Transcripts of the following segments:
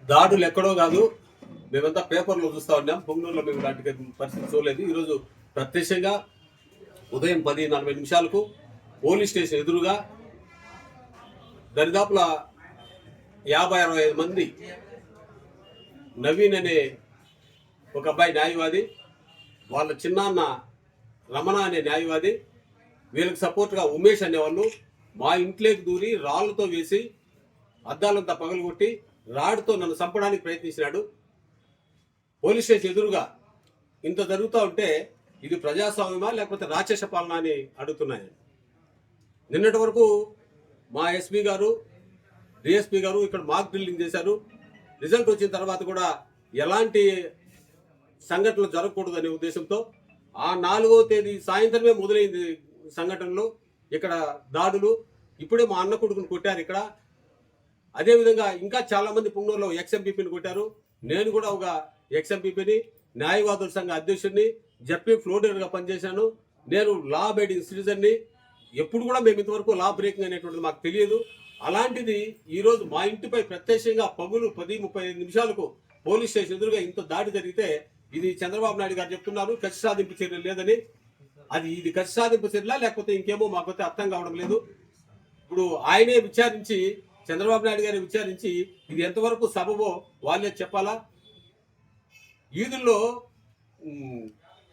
దాడులు ఎక్కడో కాదు, మేమంతా పేపర్లో చూస్తా ఉన్నాం. పొంగనూరులో మేము ఇలాంటి పరిస్థితి చూడలేదు. ఈరోజు ప్రత్యక్షంగా ఉదయం 10:40 పోలీస్ స్టేషన్ ఎదురుగా దరిదాపుల 50-65 మంది, నవీన్ అనే ఒక అబ్బాయి న్యాయవాది, వాళ్ళ చిన్నాన్న రమణ అనే న్యాయవాది, వీళ్ళకి సపోర్ట్గా ఉమేష్ అనేవాళ్ళు మా ఇంట్లోకి దూరి రాళ్లతో వేసి అద్దాలంతా పగలగొట్టి రాడ్తో నన్ను చంపడానికి ప్రయత్నించినాడు. పోలీస్ స్టేషన్ ఎదురుగా ఇంత జరుగుతూ ఉంటే ఇది ప్రజాస్వామ్యమా లేకపోతే రాక్షస పాలన అని అడుగుతున్నాయి. నిన్నటి వరకు మా ఎస్పీ గారు, డిఎస్పీ గారు ఇక్కడ మాక్ డ్రిల్లింగ్ చేశారు. రిజల్ట్ వచ్చిన తర్వాత కూడా ఎలాంటి సంఘటనలు జరగకూడదు అనే ఉద్దేశంతో ఆ 4వ తేదీ సాయంత్రమే మొదలైంది సంఘటనలు. ఇక్కడ దాడులు, ఇప్పుడే మా అన్న కొడుకుని కొట్టారు ఇక్కడ. అదేవిధంగా ఇంకా చాలా మంది పొంగనూరులో ఎక్స్ఎంపీపీని కొట్టారు. నేను కూడా ఒక ఎక్స్ఎంపీపీని, న్యాయవాదుల సంఘ అధ్యక్షుడిని, జడ్పీ ఫ్లోర్ లీడర్గా పనిచేశాను. నేను లా అబైడింగ్ సిటిజన్ని. ఎప్పుడు కూడా మేము ఇంతవరకు లా బ్రేకింగ్ అనేటువంటిది మాకు తెలియదు. అలాంటిది ఈరోజు మా ఇంటిపై ప్రత్యక్షంగా పగులు 10:35 పోలీస్ స్టేషన్ ఎదురుగా ఇంత దాడి జరిగితే ఇది చంద్రబాబు నాయుడు గారు చెప్తున్నారు కక్ష సాధింపు చర్యలు లేదని. ఇది కక్ష సాధింపు చర్యలా లేకపోతే ఇంకేమో మాకైతే అర్థం కావడం లేదు. ఇప్పుడు ఆయనే విచారించి, చంద్రబాబు నాయుడు గారిని విచారించి ఇది ఎంతవరకు సబబో వాళ్ళే చెప్పాలా. ఈదుల్లో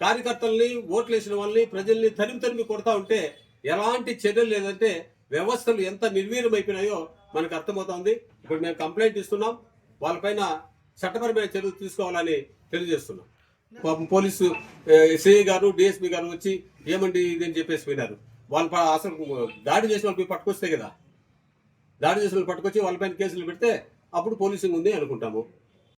కార్యకర్తల్ని, ఓట్లు వేసిన వాళ్ళని, ప్రజల్ని తరిమి కొడతా ఉంటే ఎలాంటి చర్యలు లేదంటే వ్యవస్థలు ఎంత నిర్వీర్యమైపోయినాయో మనకు అర్థమవుతోంది. ఇప్పుడు మేము కంప్లైంట్ ఇస్తున్నాం, వాళ్ళపైన చట్టపరమైన చర్యలు తీసుకోవాలని తెలియజేస్తున్నాం. పాపం పోలీసు సిఐ గారు, డిఎస్పీ గారు వచ్చి ఏమండి ఇదని చెప్పేసి పోయినారు. వాళ్ళ అసలు దాడి చేసిన వాళ్ళకి పట్టుకొస్తే కదా, దాడి చేసిన వాళ్ళు పట్టుకొచ్చి వాళ్ళపైన కేసులు పెడితే అప్పుడు పోలీసింగ్ ఉంది అనుకుంటాము.